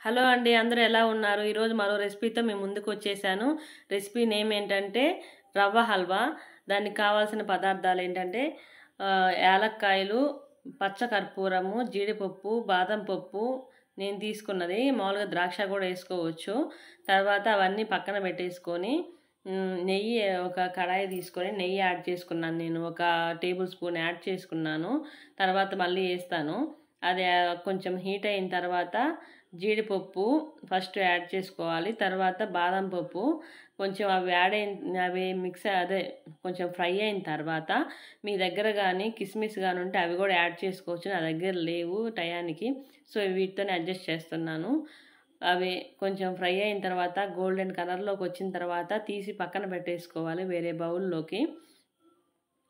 Hello అండి, అందరూ ఎలా ఉన్నారు? ఈరోజు మరో రెసిపీతో మీ ముందుకు వచ్చేసాను. రెసిపీ నేమ్ ఏంటంటే రవ్వ హల్వా. దానికి కావాల్సిన పదార్థాలు ఏంటంటే యాలక్కాయలు, పచ్చ కర్పూరము, జీడిపప్పు, బాదం పప్పు నేను తీసుకున్నది. మామూలుగా ద్రాక్ష కూడా వేసుకోవచ్చు. తర్వాత అవన్నీ పక్కన పెట్టేసుకొని నెయ్యి ఒక కడాయి తీసుకొని నెయ్యి యాడ్ చేసుకున్నాను. నేను ఒక టేబుల్ స్పూన్ యాడ్ చేసుకున్నాను. తర్వాత మళ్ళీ వేస్తాను. అది కొంచెం హీట్ అయిన తర్వాత జీడిపప్పు ఫస్ట్ యాడ్ చేసుకోవాలి. తర్వాత బాదం పప్పు కొంచెం అవి మిక్స్ కొంచెం ఫ్రై అయిన తర్వాత మీ దగ్గర కానీ కిస్మిస్ కానీ ఉంటే అవి కూడా యాడ్ చేసుకోవచ్చు. నా దగ్గర లేవు టయానికి, సో వీటితోనే అడ్జస్ట్ చేస్తున్నాను. అవి కొంచెం ఫ్రై అయిన తర్వాత గోల్డెన్ కలర్లోకి వచ్చిన తర్వాత తీసి పక్కన పెట్టేసుకోవాలి వేరే బౌల్లోకి.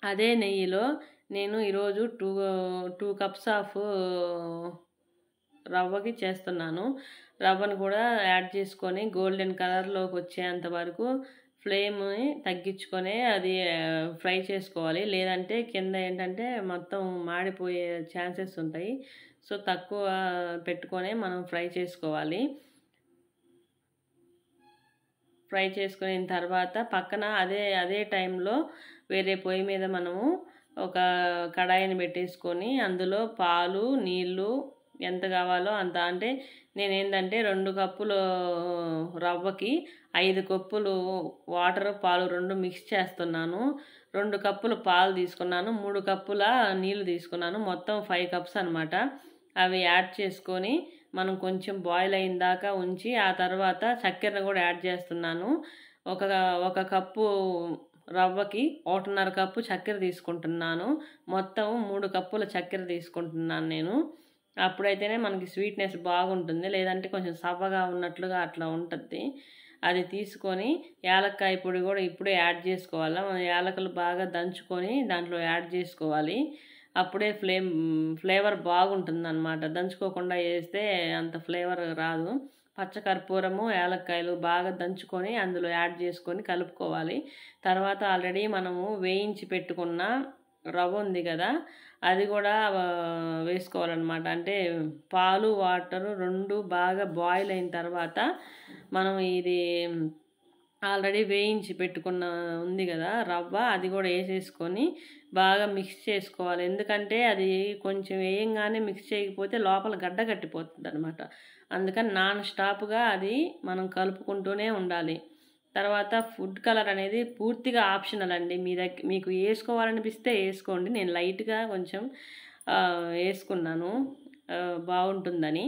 అదే నెయ్యిలో నేను ఈరోజు టూ కప్స్ ఆఫ్ రవ్వకి చేస్తున్నాను. రవ్వను కూడా యాడ్ చేసుకొని గోల్డెన్ కలర్లోకి వచ్చేంత వరకు ఫ్లేమ్ని తగ్గించుకొని అది ఫ్రై చేసుకోవాలి. లేదంటే కింద ఏంటంటే మొత్తం మాడిపోయే ఛాన్సెస్ ఉంటాయి. సో తక్కువ పెట్టుకొని మనం ఫ్రై చేసుకోవాలి. ఫ్రై చేసుకున్న తర్వాత పక్కన అదే టైంలో వేరే పొయ్యి మీద మనము ఒక కడాయిని పెట్టేసుకొని అందులో పాలు, నీళ్ళు ఎంత కావాలో అంత, అంటే నేనేంటంటే 2 కప్పులు రవ్వకి 5 కప్పులు వాటర్, పాలు 2 మిక్స్ చేస్తున్నాను. 2 కప్పులు పాలు తీసుకున్నాను, 3 కప్పుల నీళ్ళు తీసుకున్నాను. మొత్తం 5 కప్స్ అనమాట. అవి యాడ్ చేసుకొని మనం కొంచెం బాయిల్ అయిన దాకా ఉంచి ఆ తర్వాత చక్కెరను కూడా యాడ్ చేస్తున్నాను. ఒక కప్పు రవ్వకి 1.5 కప్పు చక్కెర తీసుకుంటున్నాను. మొత్తం 3 కప్పుల చక్కెర తీసుకుంటున్నాను నేను. అప్పుడైతేనే మనకి స్వీట్నెస్ బాగుంటుంది, లేదంటే కొంచెం సవ్వగా ఉన్నట్లుగా అట్లా ఉంటుంది. అది తీసుకొని యాలక్కాయ పొడి కూడా ఇప్పుడే యాడ్ చేసుకోవాలి. మనం యాలకులు బాగా దంచుకొని దాంట్లో యాడ్ చేసుకోవాలి. అప్పుడే ఫ్లేవర్ బాగుంటుంది అన్నమాట. దంచుకోకుండా వేస్తే అంత ఫ్లేవర్ రాదు. పచ్చ కర్పూరము, యాలక్కాయలు బాగా దంచుకొని అందులో యాడ్ చేసుకొని కలుపుకోవాలి. తర్వాత ఆల్రెడీ మనము వేయించి పెట్టుకున్న రవ్వ ఉంది కదా, అది కూడా వేసుకోవాలన్నమాట. అంటే పాలు, వాటరు 2 బాగా బాయిల్ అయిన తర్వాత మనం ఇది ఆల్రెడీ వేయించి పెట్టుకున్న ఉంది కదా రవ్వ, అది కూడా వేసేసుకొని బాగా మిక్స్ చేసుకోవాలి. ఎందుకంటే అది కొంచెం వేయంగానే మిక్స్ చేయకపోతే లోపల గడ్డ కట్టిపోతుంది అనమాట. అందుకని నాన్ స్టాప్గా అది మనం కలుపుకుంటూనే ఉండాలి. తర్వాత ఫుడ్ కలర్ అనేది పూర్తిగా ఆప్షనల్ అండి. మీకు వేసుకోవాలనిపిస్తే వేసుకోండి. నేను లైట్గా కొంచెం వేసుకున్నాను, బాగుంటుందని.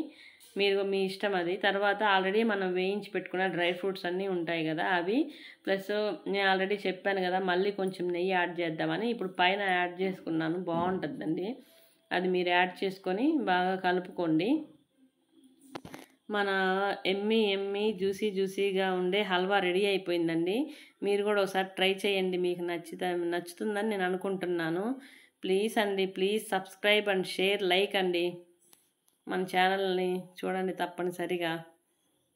మీ ఇష్టం అది. తర్వాత ఆల్రెడీ మనం వేయించి పెట్టుకున్న డ్రై ఫ్రూట్స్ అన్నీ ఉంటాయి కదా, అవి ప్లస్ నేను ఆల్రెడీ చెప్పాను కదా మళ్ళీ కొంచెం నెయ్యి యాడ్ చేద్దామని, ఇప్పుడు పైన యాడ్ చేసుకున్నాను. బాగుంటుందండి. అది మీరు యాడ్ చేసుకొని బాగా కలుపుకోండి. మన ఎమ్మి జ్యూసీగా ఉండే హల్వా రెడీ అయిపోయిందండి. మీరు కూడా ఒకసారి ట్రై చేయండి, మీకు నచ్చుతుందని నేను అనుకుంటున్నాను. ప్లీజ్ అండి, please subscribe and share, like అండి. మన ఛానల్ని చూడండి తప్పనిసరిగా.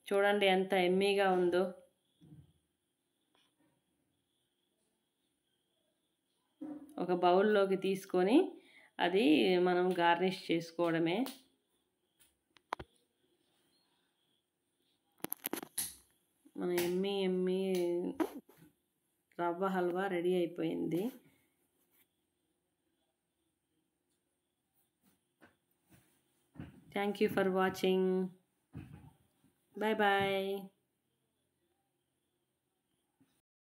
చూడండి ఎంత ఎమ్మీగా ఉందో. ఒక బౌల్లోకి తీసుకొని అది మనం గార్నిష్ చేసుకోవడమే. మన ఎమ్మి రవ్వ హల్వా రెడీ అయిపోయింది. Thank you for watching. Bye bye.